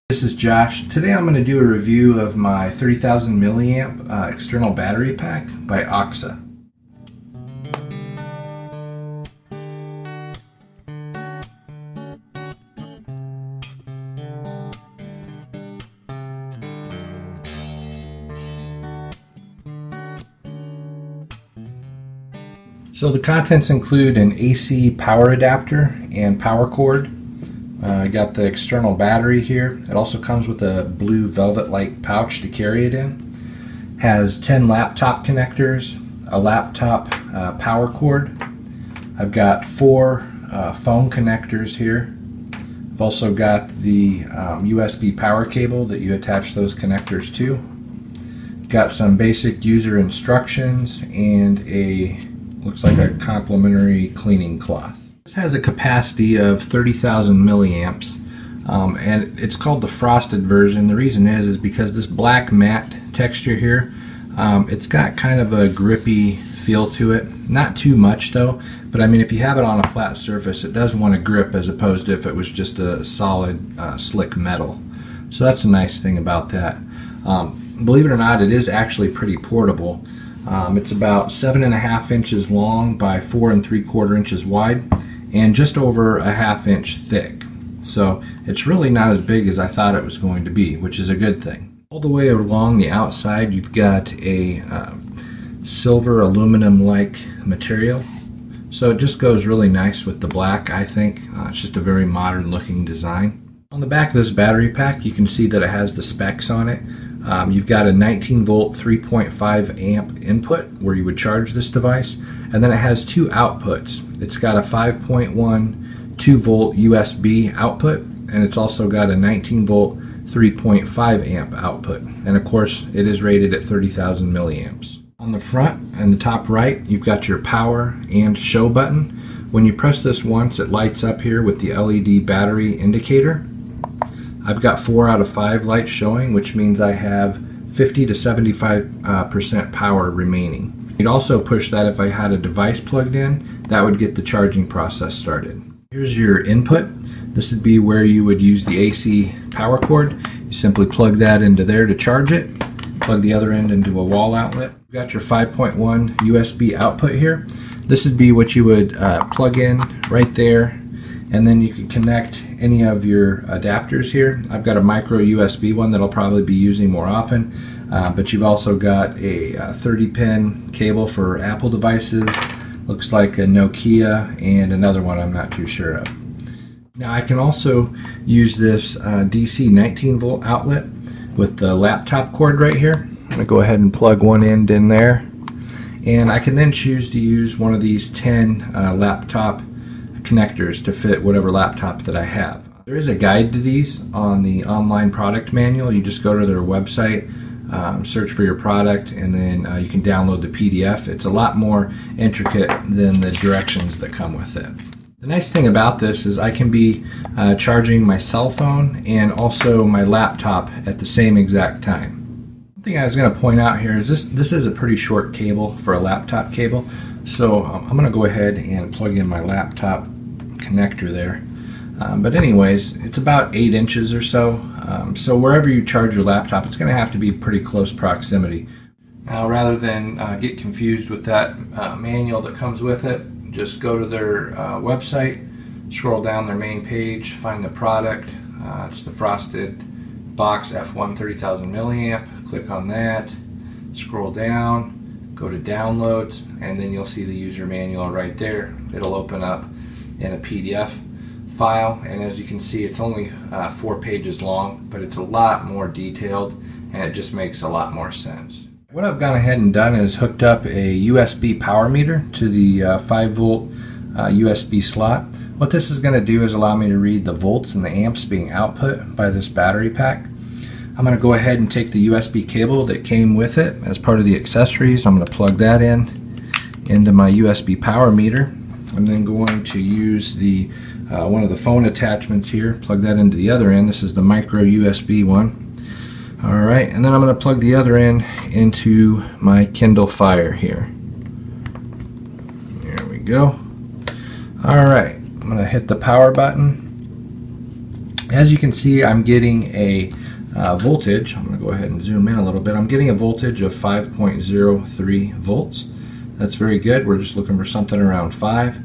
This is Josh. Today I'm going to do a review of my 30,000 milliamp external battery pack by OXA. So the contents include an AC power adapter and power cord. I got the external battery here. It also comes with a blue velvet-like pouch to carry it in. Has 10 laptop connectors, a laptop power cord. I've got 4 phone connectors here. I've also got the USB power cable that you attach those connectors to. Got some basic user instructions and looks like a complimentary cleaning cloth. This has a capacity of 30,000 milliamps, and it's called the frosted version. The reason is because this black matte texture here, it's got kind of a grippy feel to it. Not too much though, but I mean, if you have it on a flat surface, it does want to grip as opposed to if it was just a solid slick metal. So that's a nice thing about that. Believe it or not, it is actually pretty portable. It's about 7.5 inches long by 4 3/4 inches wide, and just over a 1/2 inch thick. So it's really not as big as I thought it was going to be, which is a good thing. All the way along the outside, you've got a silver aluminum-like material. So it just goes really nice with the black, I think. It's just a very modern-looking design. On the back of this battery pack, you can see that it has the specs on it. You've got a 19 volt 3.5 amp input where you would charge this device, and then it has 2 outputs. It's got a 5.1 2 volt USB output, and it's also got a 19 volt 3.5 amp output, and of course it is rated at 30,000 milliamps. On the front and the top right, you've got your power and show button. When you press this once, it lights up here with the LED battery indicator. I've got 4 out of 5 lights showing, which means I have 50 to 75% power remaining. You'd also push that if I had a device plugged in. That would get the charging process started. Here's your input. This would be where you would use the AC power cord. You simply plug that into there to charge it. Plug the other end into a wall outlet. You've got your 5.1 USB output here. This would be what you would plug in right there, and then you can connect any of your adapters here. I've got a micro USB one that I'll probably be using more often, but you've also got a 30-pin cable for Apple devices. Looks like a Nokia, and another one I'm not too sure of. Now I can also use this DC 19 volt outlet with the laptop cord right here. I'm going to go ahead and plug one end in there, and I can then choose to use one of these 10 laptop connectors to fit whatever laptop that I have. There is a guide to these on the online product manual. You just go to their website, search for your product, and then you can download the PDF. It's a lot more intricate than the directions that come with it. The nice thing about this is I can be charging my cell phone and also my laptop at the same exact time. One thing I was going to point out here is this is a pretty short cable for a laptop cable. So I'm going to go ahead and plug in my laptop connector there. But anyways, it's about 8 inches or so. So wherever you charge your laptop, it's going to have to be pretty close proximity. Now, rather than get confused with that manual that comes with it, just go to their website, scroll down their main page, find the product. It's the Frosted Box F1 30,000 milliamp. Click on that, scroll down, go to downloads, and then you'll see the user manual right there. It'll open up in a PDF file, and as you can see, it's only 4 pages long, but it's a lot more detailed, and it just makes a lot more sense. What I've gone ahead and done is hooked up a USB power meter to the 5 volt USB slot. What this is going to do is allow me to read the volts and the amps being output by this battery pack. I'm going to go ahead and take the USB cable that came with it as part of the accessories. I'm going to plug that into my USB power meter. I'm then going to use the one of the phone attachments here, plug that into the other end. This is the micro USB one. Alright, and then I'm going to plug the other end into my Kindle Fire here. There we go. Alright, I'm going to hit the power button, As you can see, I'm getting a voltage. I'm going to go ahead and zoom in a little bit. I'm getting a voltage of 5.03 volts. That's very good. We're just looking for something around 5.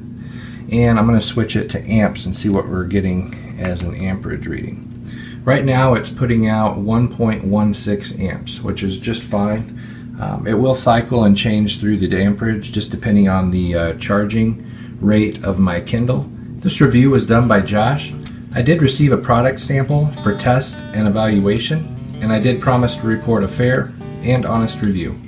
And I'm going to switch it to amps and see what we're getting as an amperage reading. Right now it's putting out 1.16 amps, which is just fine. It will cycle and change through the amperage just depending on the charging rate of my Kindle. This review was done by Josh. I did receive a product sample for test and evaluation, and I did promise to report a fair and honest review.